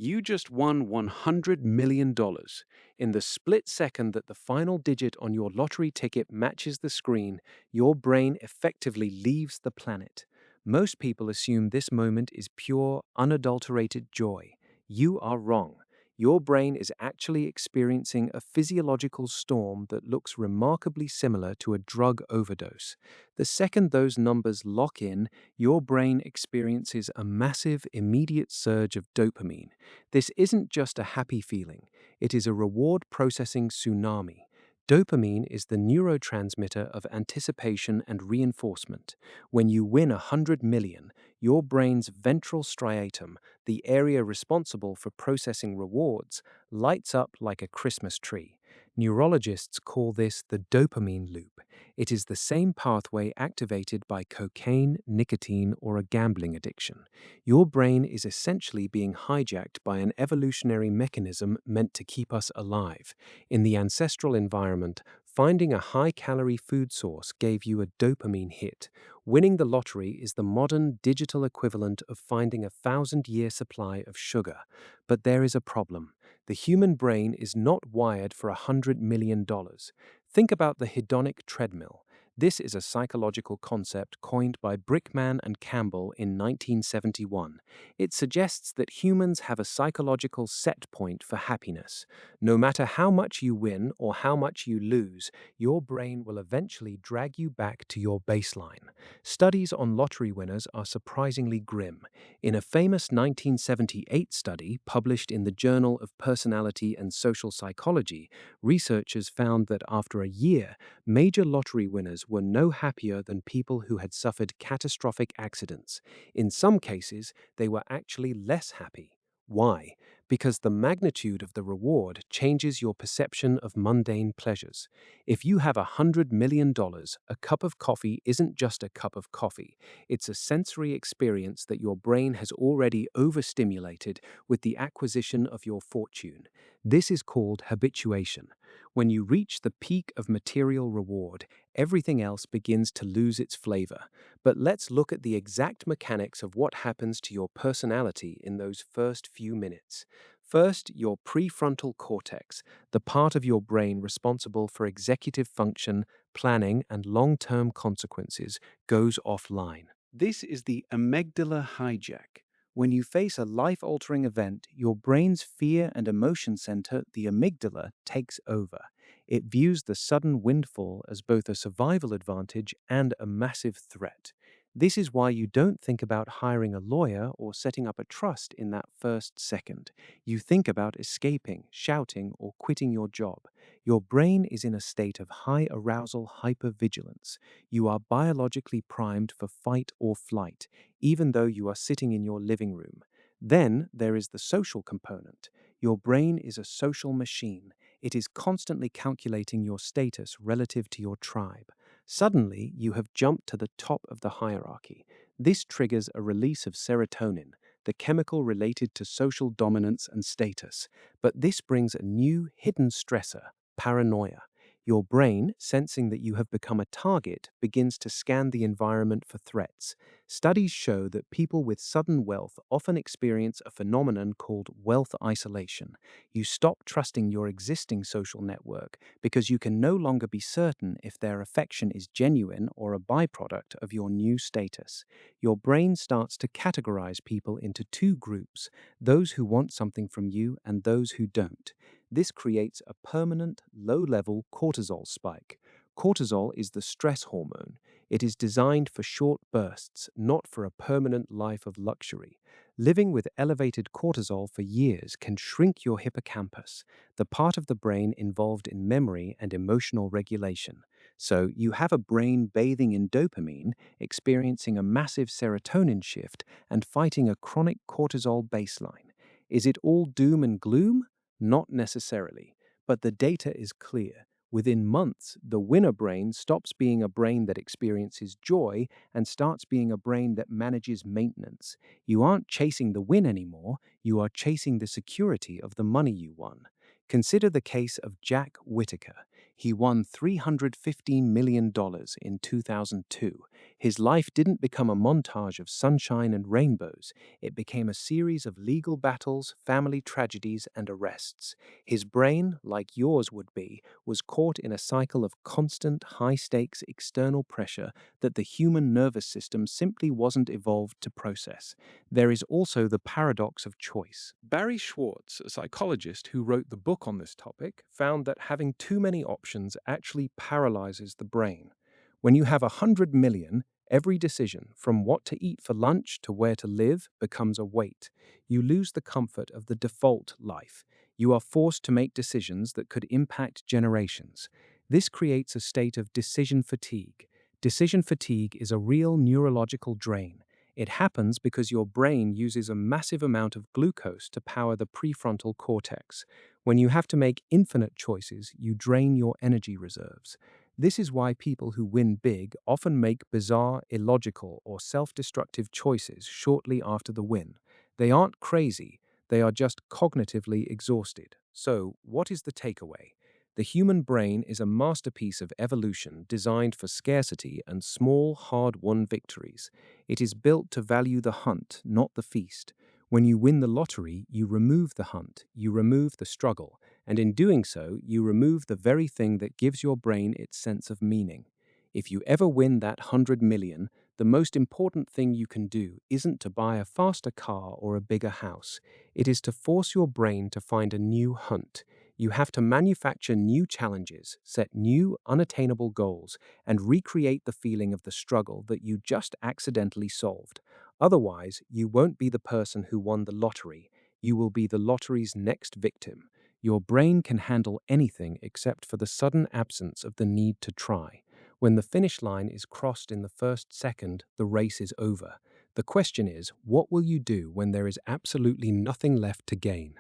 You just won $100 million. In the split second that the final digit on your lottery ticket matches the screen, your brain effectively leaves the planet. Most people assume this moment is pure, unadulterated joy. You are wrong. Your brain is actually experiencing a physiological storm that looks remarkably similar to a drug overdose. The second those numbers lock in, your brain experiences a massive, immediate surge of dopamine. This isn't just a happy feeling, it is a reward processing tsunami. Dopamine is the neurotransmitter of anticipation and reinforcement. When you win 100 million, your brain's ventral striatum, the area responsible for processing rewards, lights up like a Christmas tree. Neurologists call this the dopamine loop. It is the same pathway activated by cocaine, nicotine, or a gambling addiction. Your brain is essentially being hijacked by an evolutionary mechanism meant to keep us alive. In the ancestral environment, finding a high-calorie food source gave you a dopamine hit. Winning the lottery is the modern digital equivalent of finding a 1,000-year supply of sugar. But there is a problem. The human brain is not wired for $100 million. Think about the hedonic treadmill. This is a psychological concept coined by Brickman and Campbell in 1971. It suggests that humans have a psychological set point for happiness. No matter how much you win or how much you lose, your brain will eventually drag you back to your baseline. Studies on lottery winners are surprisingly grim. In a famous 1978 study published in the Journal of Personality and Social Psychology, researchers found that after a year, major lottery winners were no happier than people who had suffered catastrophic accidents. In some cases, they were actually less happy. Why? Because the magnitude of the reward changes your perception of mundane pleasures. If you have $100 million, a cup of coffee isn't just a cup of coffee. It's a sensory experience that your brain has already overstimulated with the acquisition of your fortune. This is called habituation. When you reach the peak of material reward, everything else begins to lose its flavor. But let's look at the exact mechanics of what happens to your personality in those first few minutes. First, your prefrontal cortex, the part of your brain responsible for executive function, planning, and long-term consequences, goes offline. This is the amygdala hijack. When you face a life-altering event, your brain's fear and emotion center, the amygdala, takes over. It views the sudden windfall as both a survival advantage and a massive threat. This is why you don't think about hiring a lawyer or setting up a trust in that first second. You think about escaping, shouting, or quitting your job. Your brain is in a state of high arousal hypervigilance. You are biologically primed for fight or flight, even though you are sitting in your living room. Then there is the social component. Your brain is a social machine. It is constantly calculating your status relative to your tribe. Suddenly, you have jumped to the top of the hierarchy. This triggers a release of serotonin, the chemical related to social dominance and status. But this brings a new, hidden stressor: paranoia. Your brain, sensing that you have become a target, begins to scan the environment for threats. Studies show that people with sudden wealth often experience a phenomenon called wealth isolation. You stop trusting your existing social network because you can no longer be certain if their affection is genuine or a byproduct of your new status. Your brain starts to categorize people into two groups: those who want something from you and those who don't. This creates a permanent, low-level cortisol spike. Cortisol is the stress hormone. It is designed for short bursts, not for a permanent life of luxury. Living with elevated cortisol for years can shrink your hippocampus, the part of the brain involved in memory and emotional regulation. So you have a brain bathing in dopamine, experiencing a massive serotonin shift, and fighting a chronic cortisol baseline. Is it all doom and gloom? Not necessarily, but the data is clear. Within months, the winner brain stops being a brain that experiences joy and starts being a brain that manages maintenance. You aren't chasing the win anymore, you are chasing the security of the money you won. Consider the case of Jack Whittaker. He won $315 million in 2002. His life didn't become a montage of sunshine and rainbows. It became a series of legal battles, family tragedies, and arrests. His brain, like yours would be, was caught in a cycle of constant, high stakes external pressure that the human nervous system simply wasn't evolved to process. There is also the paradox of choice. Barry Schwartz, a psychologist who wrote the book on this topic, found that having too many options actually paralyzes the brain. When you have 100 million, every decision, from what to eat for lunch to where to live, becomes a weight. You lose the comfort of the default life. You are forced to make decisions that could impact generations. This creates a state of decision fatigue. Decision fatigue is a real neurological drain. It happens because your brain uses a massive amount of glucose to power the prefrontal cortex. When you have to make infinite choices, you drain your energy reserves. This is why people who win big often make bizarre, illogical, or self-destructive choices shortly after the win. They aren't crazy, they are just cognitively exhausted. So, what is the takeaway? The human brain is a masterpiece of evolution designed for scarcity and small, hard-won victories. It is built to value the hunt, not the feast. When you win the lottery, you remove the hunt, you remove the struggle, and in doing so, you remove the very thing that gives your brain its sense of meaning. If you ever win that 100 million, the most important thing you can do isn't to buy a faster car or a bigger house. It is to force your brain to find a new hunt. You have to manufacture new challenges, set new, unattainable goals, and recreate the feeling of the struggle that you just accidentally solved. Otherwise, you won't be the person who won the lottery. You will be the lottery's next victim. Your brain can handle anything except for the sudden absence of the need to try. When the finish line is crossed in the first second, the race is over. The question is, what will you do when there is absolutely nothing left to gain?